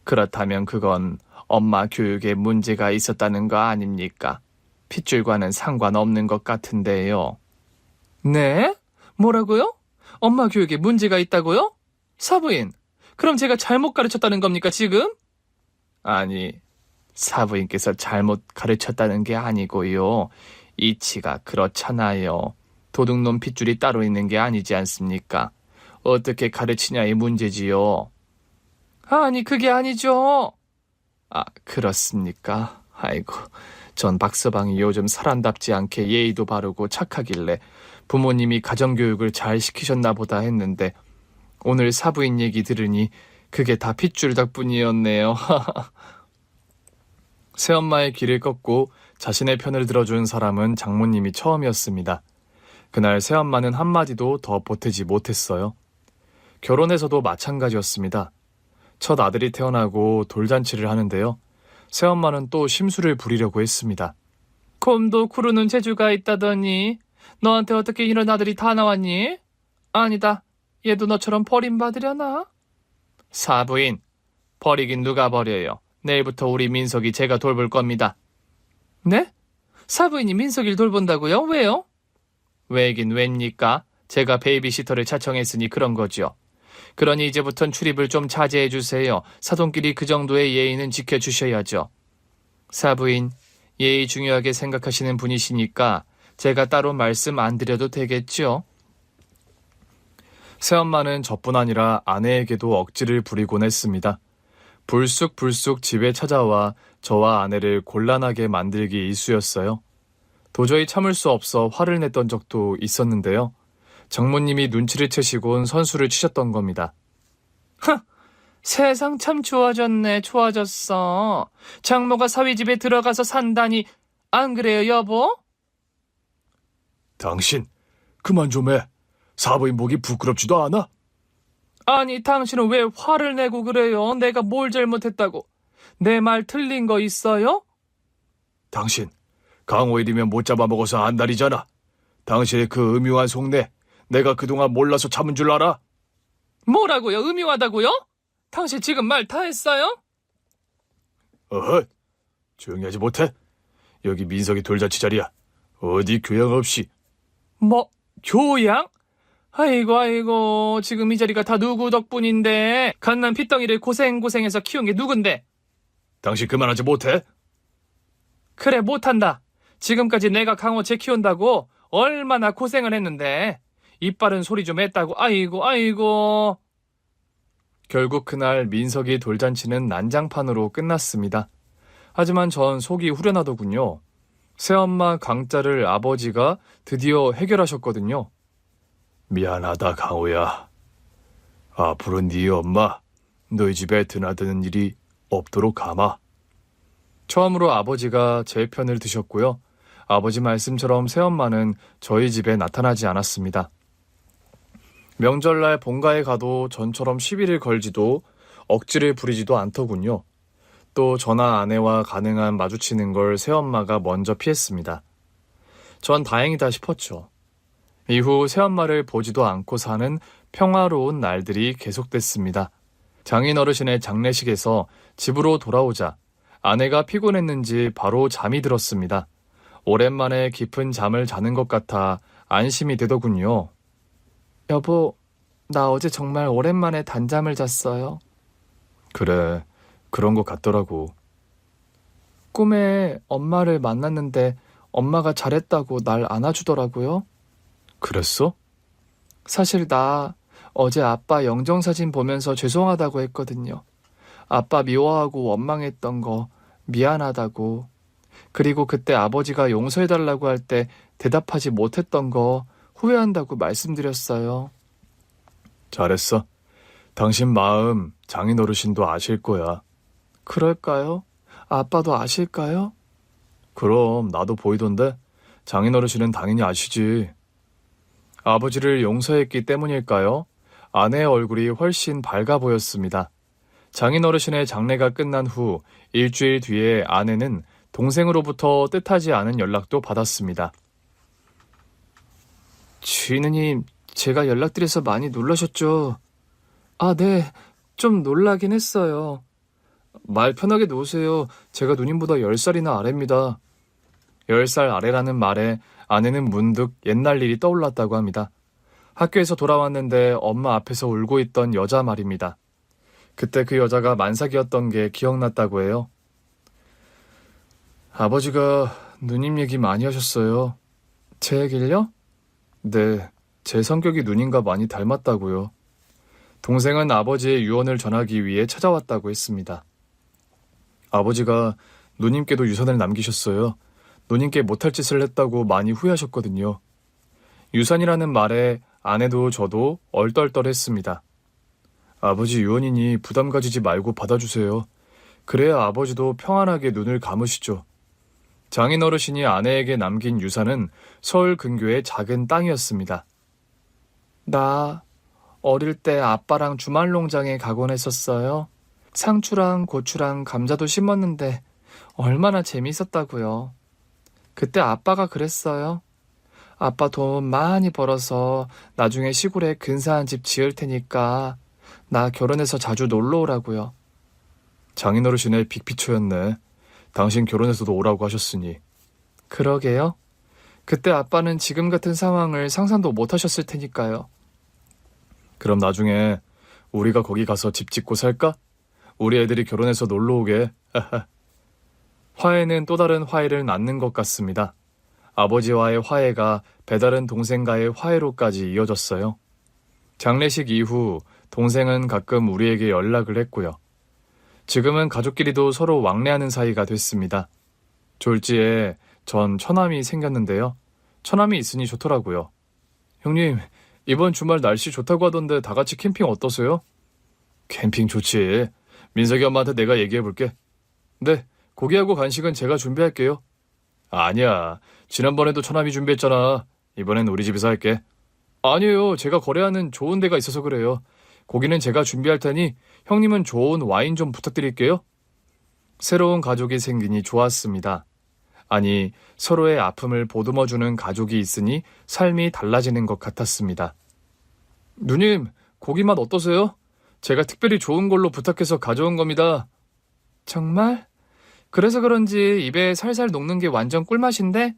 S1: 그렇다면 그건 엄마 교육에 문제가 있었다는 거 아닙니까? 핏줄과는 상관없는 것 같은데요. 네? 뭐라고요? 엄마 교육에 문제가 있다고요? 사부인, 그럼 제가 잘못 가르쳤다는 겁니까, 지금? 아니, 사부인께서 잘못 가르쳤다는 게 아니고요. 이치가 그렇잖아요. 도둑놈 핏줄이 따로 있는 게 아니지 않습니까? 어떻게 가르치냐의 문제지요. 아니, 그게 아니죠. 아, 그렇습니까? 아이고, 전 박서방이 요즘 사람답지 않게 예의도 바르고 착하길래 부모님이 가정교육을 잘 시키셨나 보다 했는데 오늘 사부인 얘기 들으니 그게 다 핏줄 덕분이었네요. 새엄마의 길을 꺾고 자신의 편을 들어준 사람은 장모님이 처음이었습니다. 그날 새엄마는 한마디도 더 보태지 못했어요. 결혼해서도 마찬가지였습니다. 첫 아들이 태어나고 돌잔치를 하는데요. 새엄마는 또 심술을 부리려고 했습니다. 곰도 구르는 재주가 있다더니 너한테 어떻게 이런 아들이 다 나왔니? 아니다. 얘도 너처럼 버림받으려나? 사부인, 버리긴 누가 버려요. 내일부터 우리 민석이 제가 돌볼 겁니다. 네? 사부인이 민석이를 돌본다고요? 왜요? 왜긴 왜입니까? 제가 베이비시터를 차청했으니 그런 거죠. 그러니 이제부턴 출입을 좀 자제해 주세요. 사돈끼리 그 정도의 예의는 지켜주셔야죠. 사부인, 예의 중요하게 생각하시는 분이시니까 제가 따로 말씀 안 드려도 되겠죠? 새엄마는 저뿐 아니라 아내에게도 억지를 부리곤 했습니다. 불쑥불쑥 집에 찾아와 저와 아내를 곤란하게 만들기 일쑤였어요. 도저히 참을 수 없어 화를 냈던 적도 있었는데요. 장모님이 눈치를 채시곤 선수를 치셨던 겁니다. 세상 참 좋아졌네, 좋아졌어. 장모가 사위 집에 들어가서 산다니, 안 그래요, 여보?
S2: 당신, 그만 좀 해. 사부인 보기 부끄럽지도 않아?
S1: 아니, 당신은 왜 화를 내고 그래요? 내가 뭘 잘못했다고? 내 말 틀린 거 있어요?
S2: 당신, 강호일이면 못 잡아먹어서 안달이잖아. 당신의 그 음흉한 속내, 내가 그동안 몰라서 참은 줄 알아?
S1: 뭐라고요? 음흉하다고요? 당신 지금 말 다 했어요?
S2: 어허, 조용히 하지 못해? 여기 민석이 돌잔치 자리야. 어디 교양 없이.
S1: 뭐, 교양? 아이고, 지금 이 자리가 다 누구 덕분인데? 갓난 핏덩이를 고생고생해서 키운 게 누군데?
S2: 당신 그만하지 못해?
S1: 그래, 못한다. 지금까지 내가 강호 제 키운다고 얼마나 고생을 했는데. 이빨은 소리 좀 했다고. 아이고. 결국 그날 민석이 돌잔치는 난장판으로 끝났습니다. 하지만 전 속이 후련하더군요. 새엄마 강짜를 아버지가 드디어 해결하셨거든요.
S2: 미안하다, 강호야. 앞으로 네 엄마, 너희 집에 드나드는 일이 없도록 하마.
S1: 처음으로 아버지가 제 편을 드셨고요. 아버지 말씀처럼 새엄마는 저희 집에 나타나지 않았습니다. 명절날 본가에 가도 전처럼 시비를 걸지도 억지를 부리지도 않더군요. 또 저나 아내와 가능한 마주치는 걸 새엄마가 먼저 피했습니다. 전 다행이다 싶었죠. 이후 새엄마를 보지도 않고 사는 평화로운 날들이 계속됐습니다. 장인어르신의 장례식에서 집으로 돌아오자 아내가 피곤했는지 바로 잠이 들었습니다. 오랜만에 깊은 잠을 자는 것 같아 안심이 되더군요. 여보, 나 어제 정말 오랜만에 단잠을 잤어요.
S2: 그래, 그런 것 같더라고.
S1: 꿈에 엄마를 만났는데 엄마가 잘했다고 날 안아주더라고요.
S2: 그랬어?
S1: 사실 나 어제 아빠 영정사진 보면서 죄송하다고 했거든요. 아빠 미워하고 원망했던 거 미안하다고. 그리고 그때 아버지가 용서해달라고 할 때 대답하지 못했던 거 후회한다고 말씀드렸어요.
S2: 잘했어. 당신 마음 장인어르신도 아실 거야.
S1: 그럴까요? 아빠도 아실까요?
S2: 그럼 나도 보이던데 장인어르신은 당연히 아시지.
S1: 아버지를 용서했기 때문일까요? 아내의 얼굴이 훨씬 밝아 보였습니다. 장인어르신의 장례가 끝난 후 일주일 뒤에 아내는 동생으로부터 뜻하지 않은 연락도 받았습니다. 주인님, 제가 연락드려서 많이 놀라셨죠? 아, 네. 좀 놀라긴 했어요. 말 편하게 놓으세요. 제가 누님보다 10살이나 아래입니다. 10살 아래라는 말에 아내는 문득 옛날 일이 떠올랐다고 합니다. 학교에서 돌아왔는데 엄마 앞에서 울고 있던 여자 말입니다. 그때 그 여자가 만삭이었던 게 기억났다고 해요. 아버지가 누님 얘기 많이 하셨어요. 제 얘기를요? 네, 제 성격이 누님과 많이 닮았다고요. 동생은 아버지의 유언을 전하기 위해 찾아왔다고 했습니다. 아버지가 누님께도 유산을 남기셨어요. 누님께 못할 짓을 했다고 많이 후회하셨거든요. 유산이라는 말에 아내도 저도 얼떨떨했습니다. 아버지 유언이니 부담 가지지 말고 받아주세요. 그래야 아버지도 평안하게 눈을 감으시죠. 장인 어르신이 아내에게 남긴 유산은 서울 근교의 작은 땅이었습니다. 나 어릴 때 아빠랑 주말 농장에 가곤 했었어요. 상추랑 고추랑 감자도 심었는데 얼마나 재밌었다고요. 그때 아빠가 그랬어요. 아빠 돈 많이 벌어서 나중에 시골에 근사한 집 지을 테니까 나 결혼해서 자주 놀러 오라고요. 장인어르신의 빅피처였네. 당신 결혼해서도 오라고 하셨으니. 그러게요. 그때 아빠는 지금 같은 상황을 상상도 못 하셨을 테니까요. 그럼 나중에 우리가 거기 가서 집 짓고 살까? 우리 애들이 결혼해서 놀러 오게. 화해는 또 다른 화해를 낳는 것 같습니다. 아버지와의 화해가 배다른 동생과의 화해로까지 이어졌어요. 장례식 이후 동생은 가끔 우리에게 연락을 했고요. 지금은 가족끼리도 서로 왕래하는 사이가 됐습니다. 졸지에 전 처남이 생겼는데요. 처남이 있으니 좋더라고요. 형님, 이번 주말 날씨 좋다고 하던데 다 같이 캠핑 어떠세요? 캠핑 좋지. 민석이 엄마한테 내가 얘기해볼게. 네, 고기하고 간식은 제가 준비할게요. 아니야. 지난번에도 처남이 준비했잖아. 이번엔 우리 집에서 할게. 아니에요. 제가 거래하는 좋은 데가 있어서 그래요. 고기는 제가 준비할 테니 형님은 좋은 와인 좀 부탁드릴게요. 새로운 가족이 생기니 좋았습니다. 아니, 서로의 아픔을 보듬어주는 가족이 있으니 삶이 달라지는 것 같았습니다. 누님, 고기 맛 어떠세요? 제가 특별히 좋은 걸로 부탁해서 가져온 겁니다. 정말? 그래서 그런지 입에 살살 녹는 게 완전 꿀맛인데?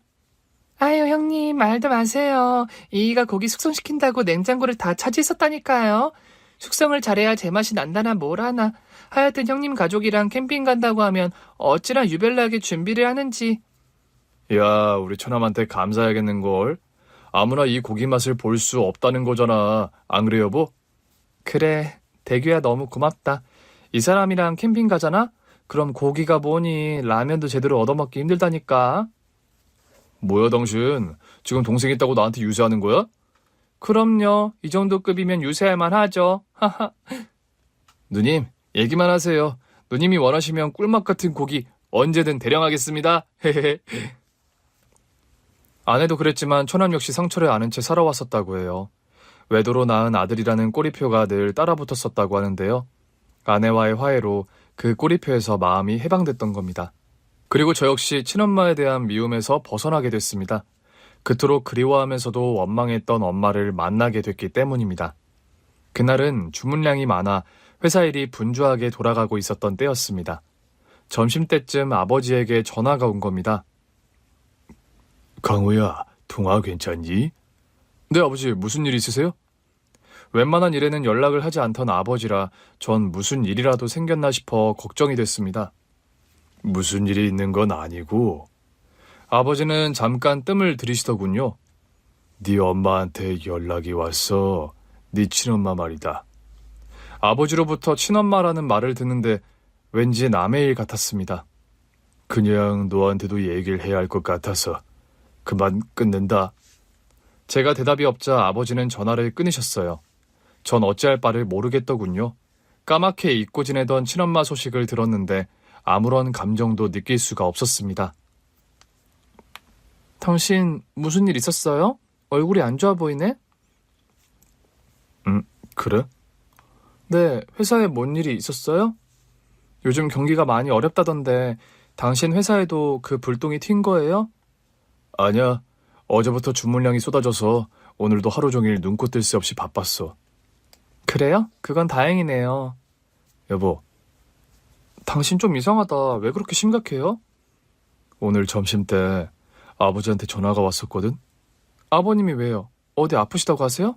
S1: 아유, 형님, 말도 마세요. 이이가 고기 숙성시킨다고 냉장고를 다 차지했었다니까요. 숙성을 잘해야 제맛이 난다나 뭘 하나. 하여튼 형님 가족이랑 캠핑 간다고 하면 어찌나 유별나게 준비를 하는지. 야, 우리 처남한테 감사해야겠는걸. 아무나 이 고기 맛을 볼 수 없다는 거잖아. 안 그래, 여보? 그래, 대규야 너무 고맙다. 이 사람이랑 캠핑 가잖아? 그럼 고기가 뭐니 라면도 제대로 얻어먹기 힘들다니까. 뭐야 당신? 지금 동생 있다고 나한테 유세하는 거야? 그럼요. 이 정도 급이면 유세할 만하죠. 하하. 누님, 얘기만 하세요. 누님이 원하시면 꿀맛 같은 고기 언제든 대령하겠습니다. 헤헤. 아내도 그랬지만 처남 역시 상처를 아는 채 살아왔었다고 해요. 외도로 낳은 아들이라는 꼬리표가 늘 따라붙었었다고 하는데요. 아내와의 화해로 그 꼬리표에서 마음이 해방됐던 겁니다. 그리고 저 역시 친엄마에 대한 미움에서 벗어나게 됐습니다. 그토록 그리워하면서도 원망했던 엄마를 만나게 됐기 때문입니다. 그날은 주문량이 많아 회사 일이 분주하게 돌아가고 있었던 때였습니다. 점심때쯤 아버지에게 전화가 온 겁니다.
S2: 강호야, 통화 괜찮니?
S1: 네, 아버지, 무슨 일 있으세요? 웬만한 일에는 연락을 하지 않던 아버지라 전 무슨 일이라도 생겼나 싶어 걱정이 됐습니다.
S2: 무슨 일이 있는 건 아니고
S1: 아버지는 잠깐 뜸을 들이시더군요.
S2: 네 엄마한테 연락이 왔어. 네 친엄마 말이다.
S1: 아버지로부터 친엄마라는 말을 듣는데 왠지 남의 일 같았습니다.
S2: 그냥 너한테도 얘기를 해야 할 것 같아서 그만 끊는다.
S1: 제가 대답이 없자 아버지는 전화를 끊으셨어요. 전 어찌할 바를 모르겠더군요. 까맣게 잊고 지내던 친엄마 소식을 들었는데 아무런 감정도 느낄 수가 없었습니다. 당신 무슨 일 있었어요? 얼굴이 안 좋아 보이네?
S2: 그래?
S1: 네, 회사에 뭔 일이 있었어요? 요즘 경기가 많이 어렵다던데 당신 회사에도 그 불똥이 튄 거예요?
S2: 아니야. 어제부터 주문량이 쏟아져서 오늘도 하루 종일 눈코 뜰 새 없이 바빴어.
S1: 그래요? 그건 다행이네요.
S2: 여보,
S1: 당신 좀 이상하다. 왜 그렇게 심각해요?
S2: 오늘 점심 때 아버지한테 전화가 왔었거든?
S1: 아버님이 왜요? 어디 아프시다고 하세요?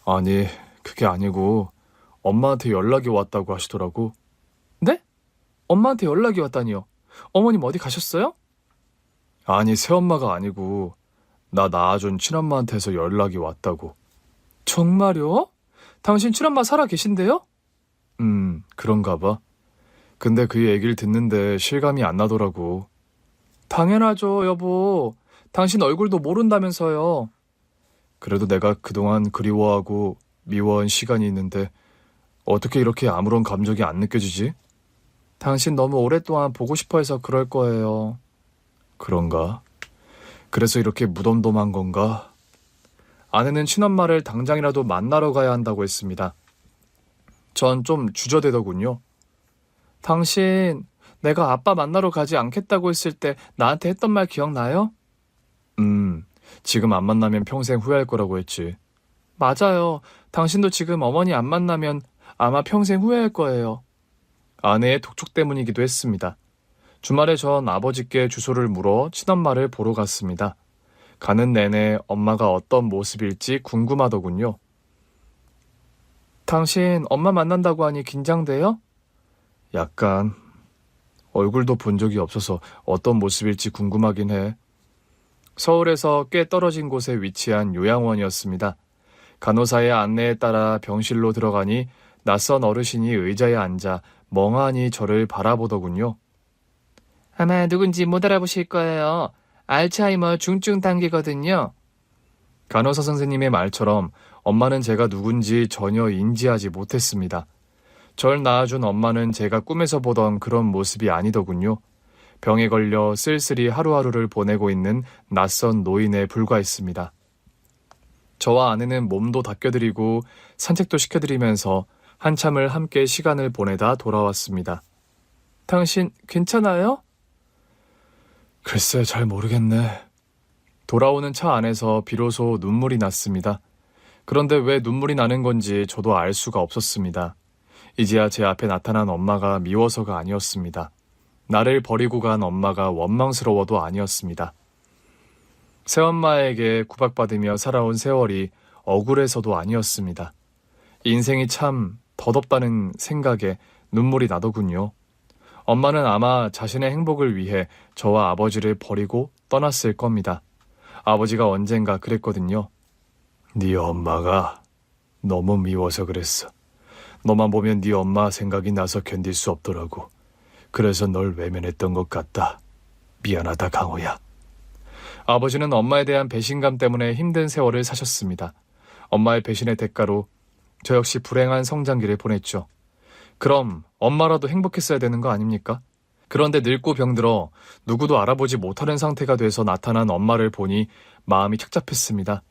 S2: 아니, 그게 아니고 엄마한테 연락이 왔다고 하시더라고.
S1: 네? 엄마한테 연락이 왔다니요. 어머님 어디 가셨어요?
S2: 아니, 새엄마가 아니고 나 낳아준 친엄마한테서 연락이 왔다고.
S1: 정말요? 당신 친엄마 살아 계신데요?
S2: 그런가 봐. 근데 그 얘기를 듣는데 실감이 안 나더라고.
S1: 당연하죠, 여보. 당신 얼굴도 모른다면서요.
S2: 그래도 내가 그동안 그리워하고 미워한 시간이 있는데 어떻게 이렇게 아무런 감정이 안 느껴지지?
S1: 당신 너무 오랫동안 보고 싶어 해서 그럴 거예요.
S2: 그런가? 그래서 이렇게 무덤덤한 건가?
S1: 아내는 친엄마를 당장이라도 만나러 가야 한다고 했습니다. 전 좀 주저되더군요. 당신, 내가 아빠 만나러 가지 않겠다고 했을 때 나한테 했던 말 기억나요?
S2: 지금 안 만나면 평생 후회할 거라고 했지.
S1: 맞아요. 당신도 지금 어머니 안 만나면 아마 평생 후회할 거예요. 아내의 독촉 때문이기도 했습니다. 주말에 전 아버지께 주소를 물어 친엄마를 보러 갔습니다. 가는 내내 엄마가 어떤 모습일지 궁금하더군요. 당신 엄마 만난다고 하니 긴장돼요?
S2: 약간 얼굴도 본 적이 없어서 어떤 모습일지 궁금하긴 해.
S1: 서울에서 꽤 떨어진 곳에 위치한 요양원이었습니다. 간호사의 안내에 따라 병실로 들어가니 낯선 어르신이 의자에 앉아 멍하니 저를 바라보더군요. 아마 누군지 못 알아보실 거예요. 알츠하이머 중증 단계거든요. 간호사 선생님의 말처럼 엄마는 제가 누군지 전혀 인지하지 못했습니다. 절 낳아준 엄마는 제가 꿈에서 보던 그런 모습이 아니더군요. 병에 걸려 쓸쓸히 하루하루를 보내고 있는 낯선 노인에 불과했습니다. 저와 아내는 몸도 닦여드리고 산책도 시켜드리면서 한참을 함께 시간을 보내다 돌아왔습니다. 당신 괜찮아요?
S2: 글쎄, 잘 모르겠네.
S1: 돌아오는 차 안에서 비로소 눈물이 났습니다. 그런데 왜 눈물이 나는 건지 저도 알 수가 없었습니다. 이제야 제 앞에 나타난 엄마가 미워서가 아니었습니다. 나를 버리고 간 엄마가 원망스러워도 아니었습니다. 새엄마에게 구박받으며 살아온 세월이 억울해서도 아니었습니다. 인생이 참 덧없다는 생각에 눈물이 나더군요. 엄마는 아마 자신의 행복을 위해 저와 아버지를 버리고 떠났을 겁니다. 아버지가 언젠가 그랬거든요.
S2: 네 엄마가 너무 미워서 그랬어. 너만 보면 네 엄마 생각이 나서 견딜 수 없더라고. 그래서 널 외면했던 것 같다. 미안하다, 강호야.
S1: 아버지는 엄마에 대한 배신감 때문에 힘든 세월을 사셨습니다. 엄마의 배신의 대가로 저 역시 불행한 성장기를 보냈죠. 그럼 엄마라도 행복했어야 되는 거 아닙니까? 그런데 늙고 병들어 누구도 알아보지 못하는 상태가 돼서 나타난 엄마를 보니 마음이 착잡했습니다.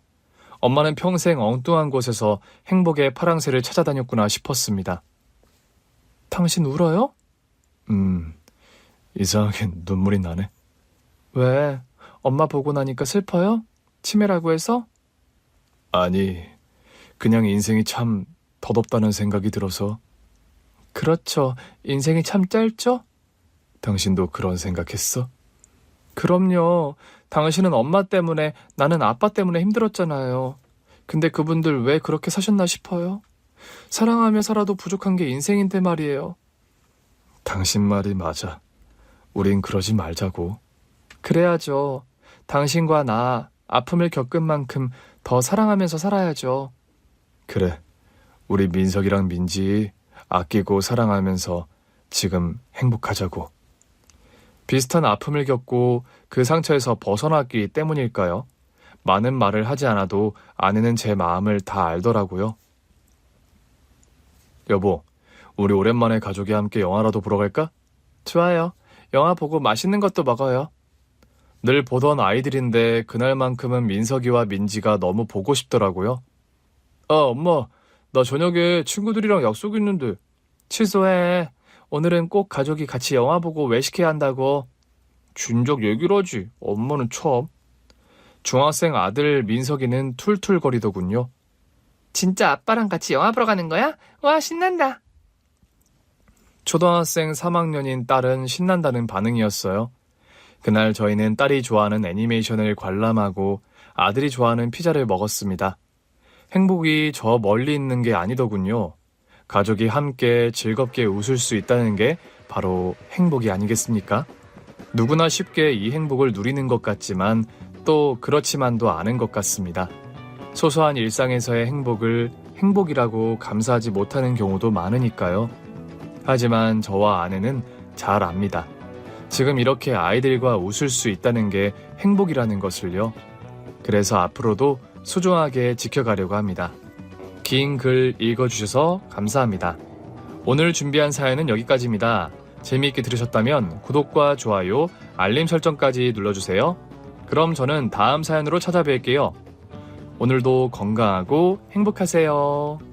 S1: 엄마는 평생 엉뚱한 곳에서 행복의 파랑새를 찾아다녔구나 싶었습니다. 당신 울어요?
S2: 이상하게 눈물이 나네.
S1: 왜? 엄마 보고 나니까 슬퍼요? 치매라고 해서?
S2: 아니, 그냥 인생이 참 덧없다는 생각이 들어서.
S1: 그렇죠. 인생이 참 짧죠?
S2: 당신도 그런 생각했어?
S1: 그럼요. 당신은 엄마 때문에, 나는 아빠 때문에 힘들었잖아요. 근데 그분들 왜 그렇게 사셨나 싶어요. 사랑하며 살아도 부족한 게 인생인데 말이에요.
S2: 당신 말이 맞아. 우린 그러지 말자고.
S1: 그래야죠. 당신과 나 아픔을 겪은 만큼 더 사랑하면서 살아야죠.
S2: 그래. 우리 민석이랑 민지 아끼고 사랑하면서 지금 행복하자고.
S1: 비슷한 아픔을 겪고 그 상처에서 벗어났기 때문일까요? 많은 말을 하지 않아도 아내는 제 마음을 다 알더라고요.
S2: 여보, 우리 오랜만에 가족이 함께 영화라도 보러 갈까?
S1: 좋아요. 영화 보고 맛있는 것도 먹어요. 늘 보던 아이들인데 그날만큼은 민석이와 민지가 너무 보고 싶더라고요. 아, 엄마, 나 저녁에 친구들이랑 약속 있는데. 취소해. 오늘은 꼭 가족이 같이 영화 보고 외식해야 한다고. 진작 얘기를 하지. 엄마는 참. 중학생 아들 민석이는 툴툴거리더군요. 진짜 아빠랑 같이 영화 보러 가는 거야? 와, 신난다. 초등학생 3학년인 딸은 신난다는 반응이었어요. 그날 저희는 딸이 좋아하는 애니메이션을 관람하고 아들이 좋아하는 피자를 먹었습니다. 행복이 저 멀리 있는 게 아니더군요. 가족이 함께 즐겁게 웃을 수 있다는 게 바로 행복이 아니겠습니까? 누구나 쉽게 이 행복을 누리는 것 같지만 또 그렇지만도 않은 것 같습니다. 소소한 일상에서의 행복을 행복이라고 감사하지 못하는 경우도 많으니까요. 하지만 저와 아내는 잘 압니다. 지금 이렇게 아이들과 웃을 수 있다는 게 행복이라는 것을요. 그래서 앞으로도 소중하게 지켜가려고 합니다. 긴 글 읽어주셔서 감사합니다. 오늘 준비한 사연은 여기까지입니다. 재미있게 들으셨다면 구독과 좋아요, 알림 설정까지 눌러주세요. 그럼 저는 다음 사연으로 찾아뵐게요. 오늘도 건강하고 행복하세요.